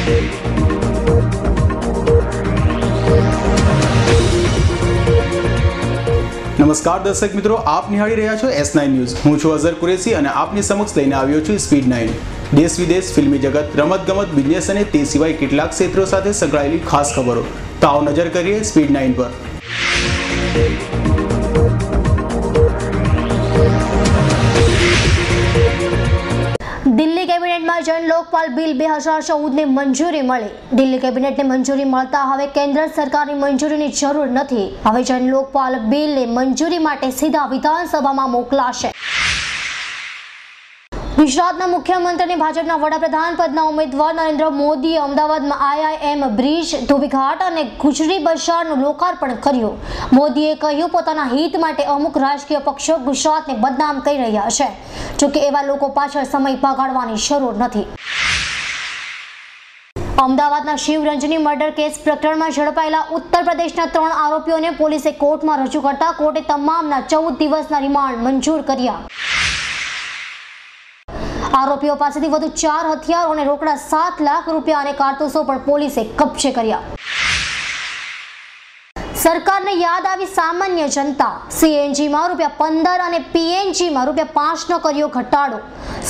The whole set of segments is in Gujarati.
નમસ્કાર દર્શક મિત્રો, આપ નિહાળી રહ્યા છો S9 ન્યૂઝ। હું છું અઝર કુરેશી અને આપની સમક્ષ લઈને આવ્યો છું સ્પીડ 9। દેશ વિદેશ, ફિલ્મી જગત, રમતગમત, બિઝનેસ અને તે સિવાય કેટલાક ક્ષેત્રો સાથે સંકળાયેલી ખાસ ખબરો। તો આવો નજર કરીએ સ્પીડ 9 પર। દિલ્હી કેબિનેટમાં જન લોકપાલ બિલ 2014 ને મંજૂરી મળી। દિલ્હી કેબિનેટને મંજૂરી મળતા હવે કેન્દ્ર સરકારની મંજૂરીની જરૂર નથી। હવે જન લોકપાલ બિલને મંજૂરી માટે સીધા વિધાનસભામાં મોકલાશે। ગુજરાતના મુખ્યમંત્રી અને ભાજપના વડાપ્રધાન પદના ઉમેદવાર નરેન્દ્ર મોદીએ અમદાવાદમાં IIM બ્રિજ, ધોબીઘાટ અને ગુજરી બજારનું લોકાર્પણ કર્યું। મોદીએ કહ્યું, પોતાના હિત માટે અમુક રાજકીય પક્ષો ગુજરાતને બદનામ કરી રહ્યા છે, જોકે એવા લોકો પાછળ સમય બગાડવાની જરૂર નથી। અમદાવાદના શિવરંજની મર્ડર કેસ પ્રકરણમાં ઝડપાયેલા ઉત્તર પ્રદેશના 3 આરોપીઓને પોલીસે કોર્ટમાં રજૂ કરતા કોર્ટે તમામના 14 દિવસના રિમાન્ડ મંજૂર કર્યા। આરોપીઓ પાસેથી વધુ 4 હથિયારો અને રોકડા 7 લાખ રૂપિયા અને કારતૂસો પણ પોલીસે કબજે કર્યા। સરકારને યાદ આવી સામાન્ય જનતા। CNGમાં ₹15 અને PNGમાં ₹5નો કર્યો ઘટાડો।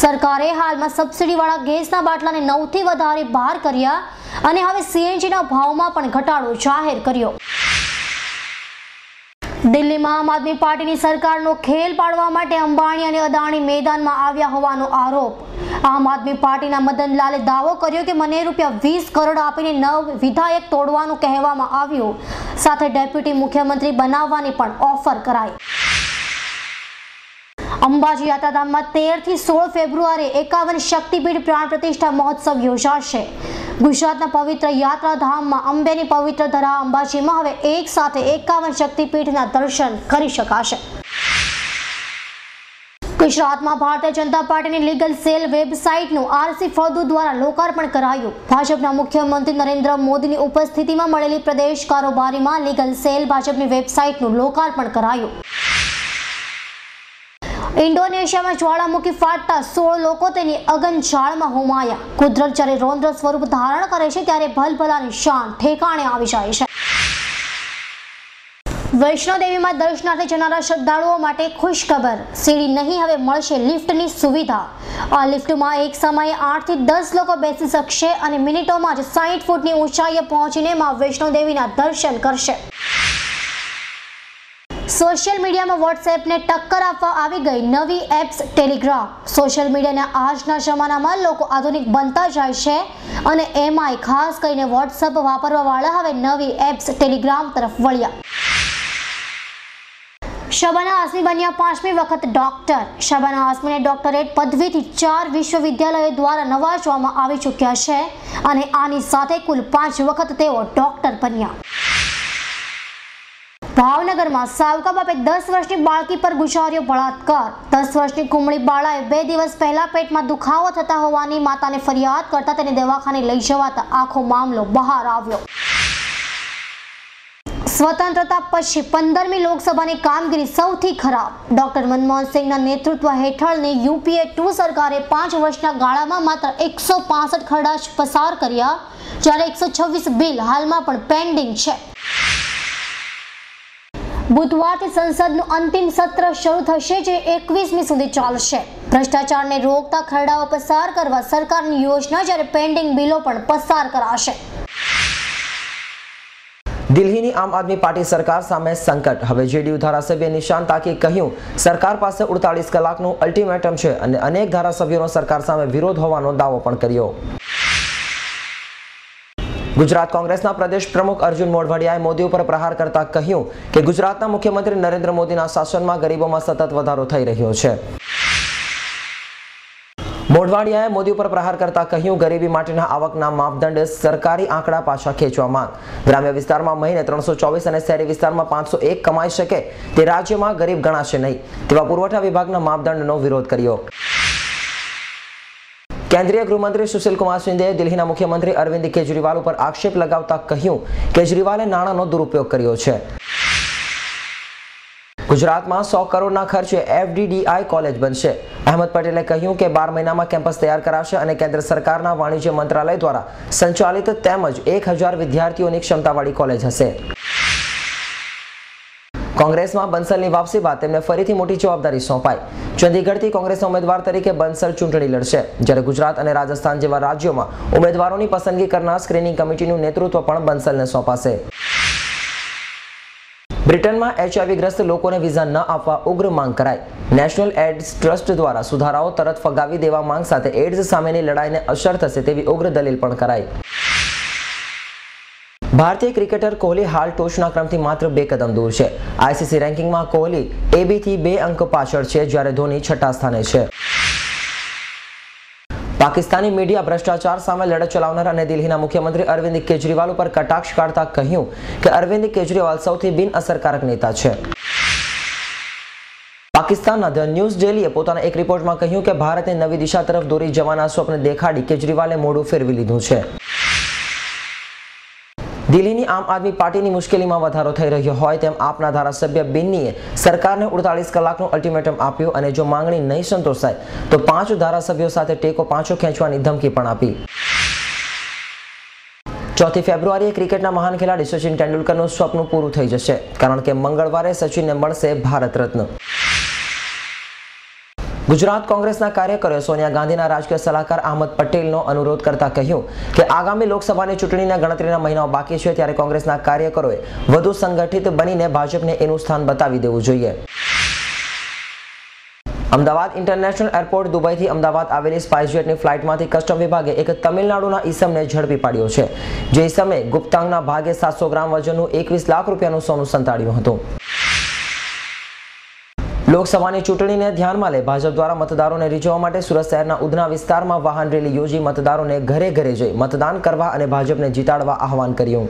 સરકારે હાલમાં સબસિડીવાળા ગેસના બાટલાને 9 થી વધારે બહાર કર્યા અને હવે CNGના ભાવમાં પણ ઘટાડો જાહેર કર્યો। દિલ્હીમાં આમ આદમી પાર્ટીની સરકારનો ખેલ પાડવા માટે અંબાણી અને અદાણી મેદાનમાં આવ્યા હોવાનો આરોપ। આમ આદમી પાર્ટીના મદનલાલે દાવો કર્યો કે મને ₹20 કરોડ આપીને 9 વિધાયક તોડવાનું કહેવામાં આવ્યું, સાથે ડેપ્યુટી મુખ્યમંત્રી બનાવવાની પણ ઓફર કરાઈ। અંબાજી યાત્રાધામમાં 13 થી 16 ફેબ્રુઆરી 51 શક્તિપીઠ પ્રાણ પ્રતિષ્ઠા મહોત્સવ યોજાશે। ગુજરાતના પવિત્ર યાત્રાધામમાં અંબેની પવિત્ર ધરા અંબાજીમાં હવે એક સાથે 51 શક્તિપીઠના દર્શન કરી શકાશે। ગુજરાતમાં ભારતીય જનતા પાર્ટીની લીગલ સેલ વેબસાઇટનું RC ફળદુ દ્વારા લોકાર્પણ કરાયું। ભાજપના મુખ્યમંત્રી નરેન્દ્ર મોદીની ઉપસ્થિતિમાં મળેલી પ્રદેશ કારોબારીમાં લીગલ સેલ ભાજપની વેબસાઇટનું લોકાર્પણ કરાયું। ઇન્ડોનેશિયામાં જ્વાળામુખી ફાટતા 16 લોકો તેની અગનજાળમાં હોમાયા। કુદરત જ્યારે રૌદ્ર સ્વરૂપ ધારણ કરે છે ત્યારે ભલભલાની શાન ઠેકાણે આવી જાય છે। વૈષ્ણોદેવીમાં દર્શનાર્થે જનારા શ્રદ્ધાળુઓ માટે ખુશખબર। સીડી નહીં, હવે મળશે લિફ્ટની સુવિધા। આ લિફ્ટમાં એક સમયે 8 થી 10 લોકો બેસી શકશે અને મિનિટોમાં જ 60 ફૂટની ઊંચાઈએ પહોંચીને માં વૈષ્ણોદેવીના દર્શન કરશે। સોશિયલ મીડિયામાં વોટ્સએપને ટક્કર આપવા આવી ગઈ નવી એપ્સ ટેલિગ્રામ। સોશિયલ મીડિયાના આજના જમાનામાં લોકો આધુનિક બનતા જાય છે અને એમાંય ખાસ કરીને વોટ્સએપ વાપરવાવાળા હવે નવી એપ્સ ટેલિગ્રામ તરફ વળ્યા। શબાના આઝમી બન્યા 5મી વખત ડોક્ટર। શબાના આઝમીને ડોક્ટરેટ પદવીથી 4 વિશ્વવિદ્યાલયો દ્વારા નવાજવામાં આવી ચૂક્યા છે અને આની સાથે કુલ 5 વખત તેઓ ડોક્ટર બન્યા। ભાવનગરમાં સાવકા બાપે 10 વર્ષની બાળકી પર ગુજાર્યો બળાત્કાર। 10 વર્ષની કુમળી બાળાએ 2 દિવસ પહેલા પેટમાં દુખાવો થતા હોવાની માતાને ફરિયાદ કરતા તેને દવાખાને લઈ જવાતા આખો મામલો બહાર આવ્યો। સ્વતંત્રતા પછી 15મી લોકસભાની કામગીરી સૌથી ખરાબ। ડોક્ટર મનમોહન સિંહના નેતૃત્વ હેઠળની UPA 2 સરકારે 5 વર્ષના ગાળામાં માત્ર 165 ખરડા પસાર કર્યા, જ્યારે 126 બિલ હાલમાં પણ પેન્ડિંગ છે। બુધવારથી સંસદનું અંતિમ સત્ર શરૂ થશે, જે 21મી સુધી ચાલશે। ભ્રષ્ટાચારને રોકતા ખરડાઓ પસાર કરવા સરકારની યોજના, જ્યારે પેન્ડિંગ બિલો પણ પસાર કરાશે। દિલ્હીની આમ આદમી પાર્ટી સરકાર સામે સંકટ। હવે JDU ધારાસભ્ય નિશાન તાકી કહ્યું, સરકાર પાસે 48 કલાકનું અલ્ટિમેટમ છે અને અનેક ધારાસભ્યોનો સરકાર સામે વિરોધ હોવાનો દાવો પણ કર્યો। ગુજરાત કોંગ્રેસના પ્રદેશ પ્રમુખ અર્જુન મોઢવાડિયાએ મોદી ઉપર પ્રહાર કરતા કહ્યું કે ગુજરાતના મુખ્યમંત્રી નરેન્દ્ર મોદીના શાસનમાં ગરીબોમાં સતત વધારો થઈ રહ્યો છે। મોઢવાડિયાએ મોદી ઉપર પ્રહાર કરતા કહ્યું, ગરીબી માટેના આવકના માપદંડ સરકારી આંકડા પાછા ખેંચવા માંગ। ગ્રામ્ય વિસ્તારમાં મહિને 324 અને શહેરી વિસ્તારમાં 501 કમાઈ શકે તે રાજ્યમાં ગરીબ ગણાશે નહીં તેવા પુરવઠા વિભાગના માપદંડનો વિરોધ કર્યો। કેન્દ્રીય ગૃહમંત્રી સુશીલ કુમાર શિંદેએ દિલ્હીના મુખ્યમંત્રી અરવિંદ કેજરીવાલ ઉપર આક્ષેપ લગાવતા કહ્યું, કેજરીવાલે નાણાંનો દુરુપયોગ કર્યો છે। ગુજરાતમાં 100 કરોડના ખર્ચે FDDI કોલેજ બનશે. અહેમદ પટેલે કહ્યું કે 12 મહિનામાં કેમ્પસ તૈયાર કરાશે અને કેન્દ્ર સરકારના વાણિજ્ય મંત્રાલય દ્વારા સંચાલિત તેમજ 1000 વિદ્યાર્થીઓની ક્ષમતાવાળી કોલેજ હશે. કોંગ્રેસમાં બંસલની વાપસી બાદ તેમને ફરીથી મોટી જવાબદારી સોંપાઈ. ચંદીગઢથી કોંગ્રેસના ઉમેદવાર તરીકે બંસલ ચૂંટણી લડશે, જ્યારે ગુજરાત અને રાજસ્થાન જેવા રાજ્યોમાં ઉમેદવારોની પસંદગી કરનાર સ્ક્રીનિંગ કમિટીનું નેતૃત્વ પણ બંસલને સોંપાશે. બ્રિટનમાં HIV ગ્રસ્ત લોકોને વિઝા ન આપવા ઉગ્ર માંગ કરાઈ. નેશનલ એડ્સ ટ્રસ્ટ દ્વારા સુધારાઓ તરત ફગાવી દેવા માંગ સાથે એડ્સ સામેની લડાઈને અસર થશે તેવી ઉગ્ર દલીલ પણ કરાઈ. ભારતીય ક્રિકેટર કોહલી હાલ ટોચના ક્રમથી માત્ર 2 કદમ દૂર છે. ICC રેન્કિંગમાં કોહલી AB થી 2 અંક પાછળ છે, જ્યારે ધોની 6ઠા સ્થાને છે. પાકિસ્તાની મીડિયા ભ્રષ્ટાચાર સામે લડત ચલાવનાર અને દિલ્હીના મુખ્યમંત્રી અરવિંદ કેજરીવાલ ઉપર કટાક્ષ કાઢતા કહ્યું કે અરવિંદ કેજરીવાલ સૌથી બિનઅસરકારક નેતા છે. પાકિસ્તાનના ધ ન્યૂઝ ડેલીએ પોતાના એક રિપોર્ટમાં કહ્યું કે ભારતને નવી દિશા તરફ દોરી જવાના સ્વપ્ન દેખાડી કેજરીવાલે મોઢું ફેરવી લીધું છે. દિલ્હીની આમ આદમી પાર્ટીની મુશ્કેલીમાં વધારો થઈ રહ્યો હોય તેમ આપના ધારાસભ્ય બિન્નીએ સરકારને 48 કલાકનું અલ્ટિમેટમ આપ્યું અને જો માંગણી નહીં સંતોષાય તો 5 ધારાસભ્યો સાથે ટેકો પાછો ખેંચવાની ધમકી પણ આપી. 4 ફેબ્રુઆરીએ ક્રિકેટના મહાન ખેલાડી સચિન તેંડુલકરનું સ્વપ્ન પૂરું થઈ જશે, કારણ કે મંગળવારે સચિનને મળશે ભારત રત્ન. ગુજરાત કોંગ્રેસના કાર્યકરોએ સોનિયા ગાંધીના રાજકીય સલાહકાર અહેમદ પટેલનો અનુરોધ કરતા કહ્યું કે આગામી લોકસભાની ચૂંટણીના ગણતરીના મહિનાઓ બાકી છે, ત્યારે કોંગ્રેસના કાર્યકરોએ વધુ સંગઠિત બનીને ભાજપને એનું સ્થાન બતાવી દેવું જોઈએ. અમદાવાદ ઇન્ટરનેશનલ એરપોર્ટ દુબઈથી અમદાવાદ આવેલી સ્પાઇસજેટની ફ્લાઇટમાંથી કસ્ટમ વિભાગે એક તમિલનાડુના ઈસમને ઝડપી પાડ્યો છે, જે ઈસમે ગુપ્તાંગના ભાગે 700 ગ્રામ વજનનું 21 લાખ રૂપિયાનું સોનું સંતાડ્યું હતું. લોકસભાની ચૂંટણીને ધ્યાનમાં લઈ ભાજપ દ્વારા મતદારોને રીઝવવા માટે સુરત શહેરના ઉધના વિસ્તારમાં વાહન રેલી યોજી મતદારોને ઘરે ઘરે જઈ મતદાન કરવા અને ભાજપને જીતાડવા આહવાન કર્યું.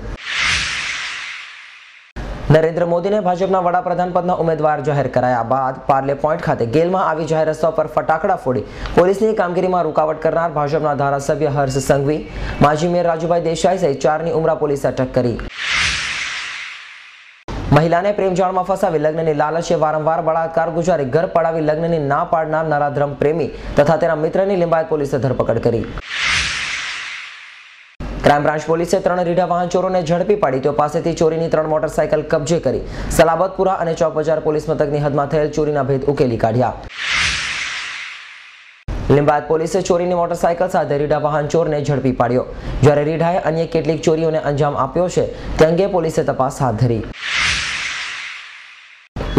નરેન્દ્ર મોદીને ભાજપના વડાપ્રધાન પદના ઉમેદવાર જાહેર કરાયા બાદ પાર્લે પોઈન્ટ ખાતે ગેલમાં આવી જાહેર રસ્તા પર ફટાકડા ફોડી પોલીસની કામગીરીમાં રૂકાવટ કરનાર ભાજપના ધારાસભ્ય હર્ષ સંઘવી, માજી મેયર રાજુભાઈ દેસાઈ સહિત 4ની ઉમરા પોલીસે અટક કરી. મહિલાને પ્રેમજાળમાં ફસાવી લગ્નની લાલચે વારંવાર બળાત્કાર ગુજારી ઘર પડાવી લગ્નની ના પાડનાર નરાધમ પ્રેમી તથા તેના મિત્રની લિંબાયત પોલીસે ધરપકડ કરી. ક્રાઇમ બ્રાન્ચ પોલીસે 3 રીઢા વાહન ચોરોને ઝડપી પાડી તેઓ પાસેથી ચોરીની 3 મોટરસાયકલ કબજે કરી સલાબતપુરા અને ચોક બજાર પોલીસ મથકની હદમાં થયેલ ચોરીના ભેદ ઉકેલી કાઢ્યા. લિંબાયત પોલીસે ચોરીની મોટરસાયકલ સાથે રીઢા વાહન ચોરને ઝડપી પાડ્યો, જ્યારે રીઢાએ અન્ય કેટલીક ચોરીઓને અંજામ આપ્યો છે તે અંગે પોલીસે તપાસ હાથ ધરી.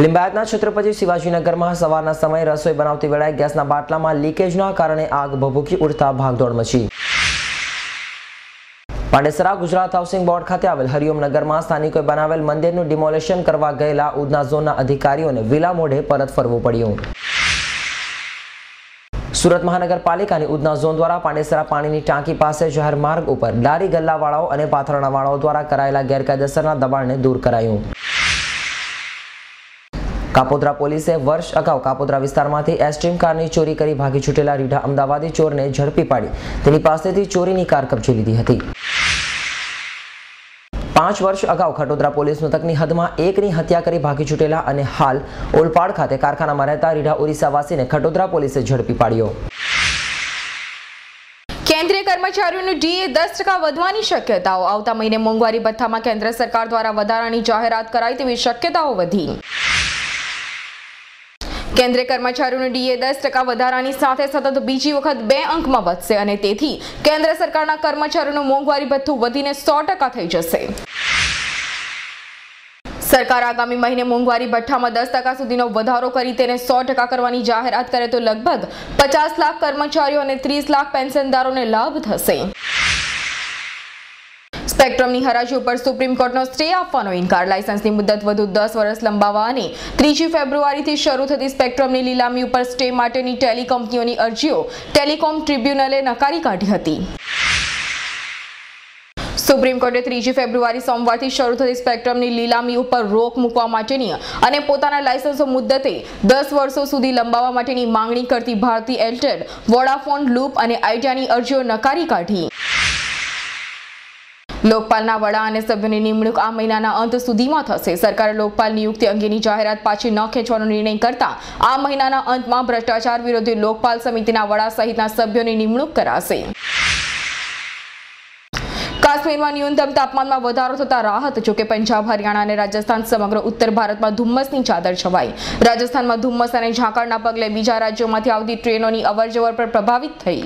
લિંબાયતના છત્રપતિ શિવાજીનગરમાં સવારના સમયે રસોઈ બનાવતી વેળાએ ગેસના બાટલામાં લીકેજના કારણે આગ ભભૂકી ઉઠતા ભાગદોડ મચી. પાંડેસરા ગુજરાત હાઉસિંગ બોર્ડ ખાતે આવેલ હરિઓમનગરમાં સ્થાનિકોએ બનાવેલ મંદિરનું ડિમોલેશન કરવા ગયેલા ઉધના ઝોનના અધિકારીઓને વિલા મોઢે પરત ફરવું પડ્યું. સુરત મહાનગરપાલિકાની ઉધના ઝોન દ્વારા પાંડેસરા પાણીની ટાંકી પાસે જાહેર માર્ગ ઉપર લારી ગલ્લાવાળાઓ અને પાથરણાવાળાઓ દ્વારા કરાયેલા ગેરકાયદેસરના દબાણને દૂર કરાયું. કાપોદ્રા પોલીસે વર્ષ અગાઉ કાપોદ્રા વિસ્તારમાંથી એસ્ટ્રીમ કારની ચોરી કરી ભાગી છૂટેલા રીઢા અમદાવાદી ચોરને ઝડપી પાડી તેની પાસેથી ચોરીની કાર કબજે લીધી હતી. 5 વર્ષ અગાઉ ખટોદરા પોલીસ મથકની હદમાં એકની હત્યા કરી ભાગી છૂટેલા અને હાલ ઓલપાડ ખાતે કારખાનામાં રહેતા રીઢા ઓરિસ્સાવાસીને ખટોદરા પોલીસે ઝડપી પાડ્યો. કેન્દ્રીય કર્મચારીઓનું ડીએ 10% વધવાની શક્યતાઓ. આવતા મહિને મોંઘવારી ભથ્થામાં કેન્દ્ર સરકાર દ્વારા વધારાની જાહેરાત કરાય તેવી શક્યતાઓ વધી. કેન્દ્રીય કર્મચારીઓનું ડીએ 10% વધારાની સાથે સતત બીજી વખત 2 અંકમાં વધશે અને તેથી કેન્દ્ર સરકારના કર્મચારીઓનું મોંઘવારી ભથ્થું વધીને 100% થઈ જશે. સરકાર આગામી મહિને મોંઘવારી ભથ્થામાં 10% સુધીનો વધારો કરી તેને 100% કરવાની જાહેરાત કરે તો લગભગ 50 લાખ કર્મચારીઓ અને 30 લાખ પેન્શનદારોને લાભ થશે. સ્પેક્ટ્રમની હરાજી ઉપર સુપ્રીમ કોર્ટનો સ્ટે આપવાનો ઇનકાર. લાયસન્સની મુદત વધુ 10 વર્ષ લંબાવવા અને 3 ફેબ્રુઆરીથી શરૂ થતી સ્પેક્ટ્રમની લીલામી ઉપર સ્ટે માટેની ટેલિકંપનીઓની અરજીઓ ટેલિકોમ ટ્રિબ્યુનલે નકારી કાઢી હતી. સુપ્રીમ કોર્ટે 3 ફેબ્રુઆરી સોમવારથી શરૂ થતી સ્પેક્ટ્રમની લીલામી ઉપર રોક મૂકવા માટેની અને પોતાના લાયસન્સો મુદ્દતે 10 વર્ષો સુધી લંબાવવા માટેની માંગણી કરતી ભારતી એરટેલ, વોડાફોન, લૂપ અને આઇડિયાની અરજીઓ નકારી કાઢી. લોકપાલના વડા અને સભ્યોની નિમણૂક આ મહિનાના અંત સુધીમાં થશે. સરકારે લોકપાલ નિયુક્તિ અંગેની જાહેરાત પાછી ન ખેંચવાનો નિર્ણય કરતા આ મહિનાના અંતમાં ભ્રષ્ટાચાર વિરોધી લોકપાલ સમિતિના વડા સહિતના સભ્યોની નિમણૂક કરાશે. કાશ્મીરમાં ન્યૂનતમ તાપમાનમાં વધારો થતા રાહત. જોકે પંજાબ, હરિયાણા અને રાજસ્થાન સમગ્ર ઉત્તર ભારતમાં ધુમ્મસની ચાદર છવાઈ. રાજસ્થાનમાં ધુમ્મસ અને ઝાકળના પગલે બીજા રાજ્યોમાંથી આવતી ટ્રેનોની અવરજવર પર પ્રભાવિત થઈ.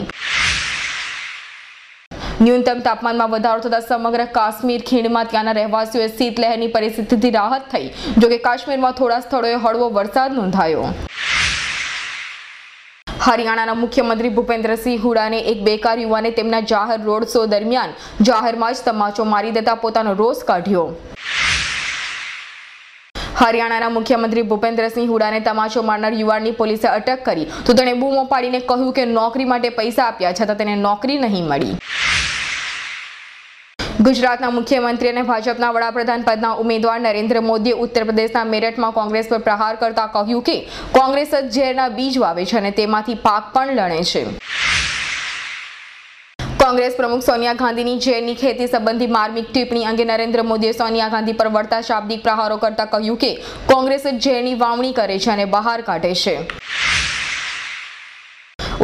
ન્યૂનતમ તાપમાનમાં વધારો થતા સમગ્ર કાશ્મીર ખીણમાં ત્યાંના રહેવાસીઓએ શીતલહેરની પરિસ્થિતિથી રાહત થઈ. જોકે કાશ્મીરમાં થોડા સ્થળોએ હળવો વરસાદ નોંધાયો. હરિયાણાના મુખ્યમંત્રી ભૂપેન્દ્રસિંહ હુડાને એક બેકાર યુવાને તેમના જાહેર રોડ શો દરમિયાન જાહેરમાં જ તમાચો મારી દેતા પોતાનો રોષ કાઢ્યો. હરિયાણાના મુખ્યમંત્રી ભૂપેન્દ્રસિંહ હુડાને તમાચો મારનાર યુવાનની પોલીસે અટક કરી તો તેણે બૂમો પાડીને કહ્યું કે નોકરી માટે પૈસા આપ્યા છતાં તેને નોકરી નહીં મળી. ગુજરાતના મુખ્યમંત્રી અને ભાજપના વડાપ્રધાન પદના ઉમેદવાર નરેન્દ્ર મોદીએ ઉત્તર પ્રદેશના મેરઠમાં કોંગ્રેસ પર પ્રહાર કરતા કહ્યું કે કોંગ્રેસ જ ઝેરના બીજ વાવે છે અને તેમાંથી પાક પણ લણે છે. કોંગ્રેસ પ્રમુખ સોનિયા ગાંધીની ઝેરની ખેતી સંબંધી માર્મિક ટિપ્પણી અંગે નરેન્દ્ર મોદીએ સોનિયા ગાંધી પર વળતા શાબ્દિક પ્રહારો કરતા કહ્યું કે કોંગ્રેસ જ ઝેરની વાવણી કરે છે અને બહાર કાઢે છે.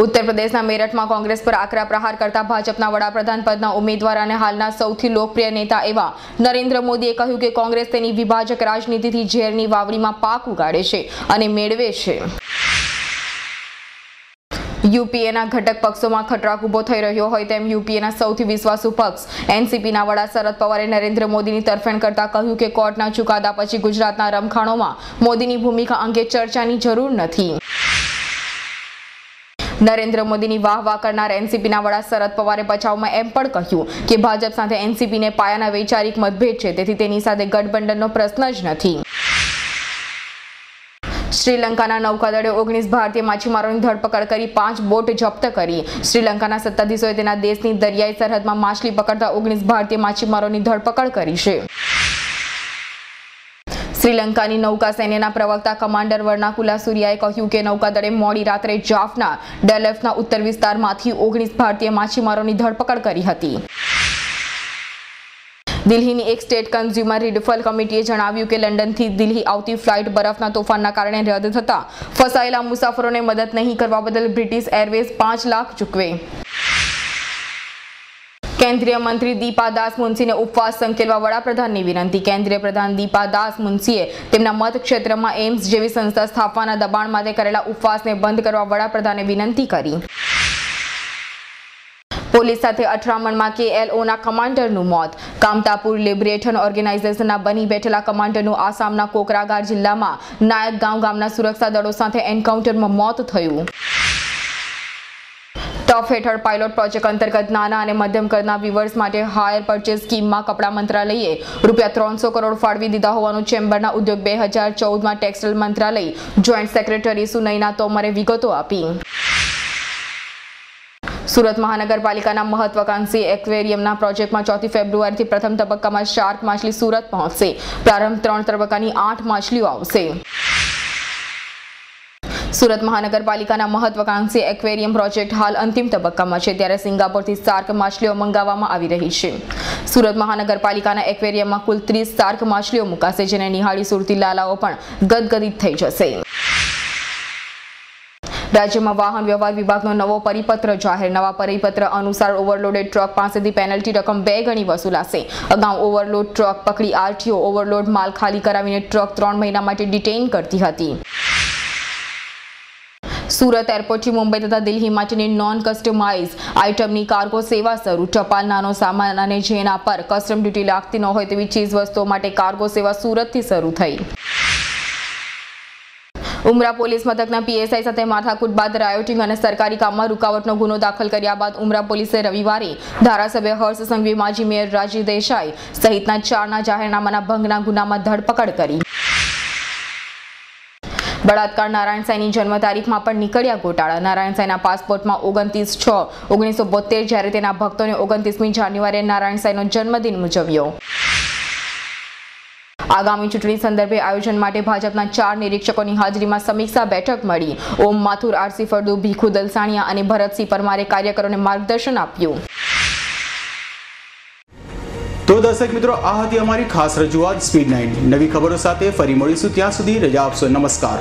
ઉત્તર પ્રદેશના મેરઠમાં કોંગ્રેસ પર આકરા પ્રહાર કરતા ભાજપના વડાપ્રધાન પદના ઉમેદવાર અને હાલના સૌથી લોકપ્રિય નેતા એવા નરેન્દ્ર મોદીએ કહ્યું કે કોંગ્રેસ તેની વિભાજક રાજનીતિથી ઝેરની વાવણીમાં પાક ઉગાડે છે અને મેળવે છે. યુપીએના ઘટક પક્ષોમાં ખટરાક ઉભો થઈ રહ્યો હોય તેમ યુપીએના સૌથી વિશ્વાસુ પક્ષ એનસીપીના વડા શરદ પવારે નરેન્દ્ર મોદીની તરફેણ કરતા કહ્યું કે કોર્ટના ચુકાદા પછી ગુજરાતના રમખાણોમાં મોદીની ભૂમિકા અંગે ચર્ચાની જરૂર નથી. નરેન્દ્ર મોદીની વાહ કરનાર એનસીપીના વડા શરદ પવારે બચાવમાં એમ પણ કહ્યું કે ભાજપ સાથે એનસીપીને પાયાના વૈચારિક મતભેદ છે, તેથી તેની સાથે ગઠબંધનનો પ્રશ્ન જ નથી. શ્રીલંકાના નૌકાદળે 19 ભારતીય માછીમારોની ધરપકડ કરી 5 બોટ જપ્ત કરી. શ્રીલંકાના સત્તાધીશોએ તેના દેશની દરિયાઈ સરહદમાં માછલી પકડતા 19 ભારતીય માછીમારોની ધરપકડ કરી છે. શ્રીલંકાની નૌકા સૈન્યના પ્રવક્તા કમાન્ડર વર્નાકુલા સૂર્યાએ કહ્યું કે નૌકાદળે મોડી રાત્રે જાફના ડેલેફના ઉત્તર વિસ્તારમાંથી 19 ભારતીય માછીમારોની ધરપકડ કરી હતી. દિલ્હીની એક સ્ટેટ કન્ઝ્યુમર રિફંડ કમિટીએ જણાવ્યું કે લંડનથી દિલ્હી આવતી ફ્લાઇટ બરફના તોફાનના કારણે રદ થતા ફસાયેલા મુસાફરોને મદદ નહીં કરવા બદલ બ્રિટિશ એરવેઝ 5 લાખ ચૂકવે. કેન્દ્રીય મંત્રી દીપા દાસ મુનસીને ઉપવાસ સંકેલવા વડાપ્રધાનની વિનંતી. કેન્દ્રીય પ્રધાન દીપા દાસ મુનસીએ તેમના મત ક્ષેત્રમાં એમ્સ જેવી સંસ્થા સ્થાપવાના દબાણ માટે કરેલા ઉપવાસને બંધ કરવા વડાપ્રધાને વિનંતી કરી. પોલીસ સાથે અથડામણમાં KLOના કમાન્ડરનું મોત. કામતાપુર લિબરેશન ઓર્ગેનાઇઝેશનના બની બેઠેલા કમાન્ડરનું આસામના કોકરાગાર જિલ્લામાં નાયક ગામના સુરક્ષા દળો સાથે એન્કાઉન્ટરમાં મોત થયું. ટફ હેઠળ પાયલોટ પ્રોજેક્ટ અંતર્ગત નાના અને મધ્યમ કદના વિવર્સ માટે હાયર પરચેઝ સ્કીમમાં કપડા મંત્રાલયે ₹300 કરોડ ફાળવી દીધા હોવાનું ચેમ્બરના ઉદ્યોગ 2014માં ટેક્સટાઇલ મંત્રાલય જોઈન્ટ સેક્રેટરી સુનૈના તોમરે વિગતો આપી. સુરત મહાનગરપાલિકાના મહત્વાકાંક્ષી એક્વેરિયમના પ્રોજેક્ટમાં 4 ફેબ્રુઆરીથી પ્રથમ તબક્કામાં શાર્ક માછલી સુરત પહોંચશે. પ્રારંભ 3 તબક્કાની 8 માછલીઓ આવશે. સુરત મહાનગરપાલિકાના મહત્વાકાંક્ષી એક્વેરિયમ પ્રોજેક્ટ હાલ અંતિમ તબક્કામાં છે, ત્યારે સિંગાપોરથી શાર્ક માછલીઓ મંગાવવામાં આવી રહી છે. સુરત મહાનગરપાલિકાના એક્વેરિયમમાં કુલ 30 શાર્ક માછલીઓ મુકાશે, જેને નિહાળી સુરતી લાલાઓ પણ ગદગદિત થઈ જશે. રાજ્યમાં વાહન વ્યવહાર વિભાગનો નવો પરિપત્ર જાહેર. નવા પરિપત્ર અનુસાર ઓવરલોડેડ ટ્રક પાસેથી પેનલ્ટી રકમ 2 ગણી વસૂલાશે. અગાઉ ઓવરલોડ ટ્રક પકડી આરટીઓ ઓવરલોડ માલ ખાલી કરાવીને ટ્રક 3 મહિના માટે ડિટેઇન કરતી હતી. સુરત એરપોર્ટથી મુંબઈ તથા દિલ્હી માટેની નોન કસ્ટમાઇઝ આઇટમની કાર્ગો સેવા શરૂ. ટપાલ, નાનો સામાન અને જેના પર કસ્ટમ ડ્યુટી લાગતી ન હોય તેવી ચીજ વસ્તુઓ માટે કાર્ગો સેવા સુરતથી શરૂ થઈ. ઉમરા પોલીસ મથકના પીએસઆઈ સાથે માથાકૂટ બાદ રાયોટિંગ અને સરકારી કામમાં રૂકાવટનો ગુનો દાખલ કર્યા બાદ ઉમરા પોલીસે રવિવારે ધારાસભ્ય હર્ષ સંઘવી, માજી મેયર રાજી દેસાઈ સહિતના 4ના જાહેરનામાના ભંગના ગુનામાં ધરપકડ કરી. બળાત્કાર નારાયણ સાંઈની જન્મ તારીખમાં પણ નીકળ્યા ગોટાળા. નારાયણ સાંઈના પાસપોર્ટમાં 29/6/1972 જ્યારે તેના ભક્તોને 29મી જાન્યુઆરીએ નારાયણ સાંઈનો જન્મદિન ઉજવ્યો. આગામી ચૂંટણી સંદર્ભે આયોજન માટે ભાજપના 4 નિરીક્ષકોની હાજરીમાં સમીક્ષા બેઠક મળી. ઓમ માથુર, આરસી ફળદુ, ભીખુ દલસાણિયા અને ભરતસિંહ પરમારે કાર્યકરોને માર્ગદર્શન આપ્યું. તો દર્શક મિત્રો, આ હતી અમારી ખાસ રજૂઆત સ્પીડ 9. નવી ખબરો સાથે ફરી મળીશું. ત્યાં સુધી રજા આપશો. નમસ્કાર.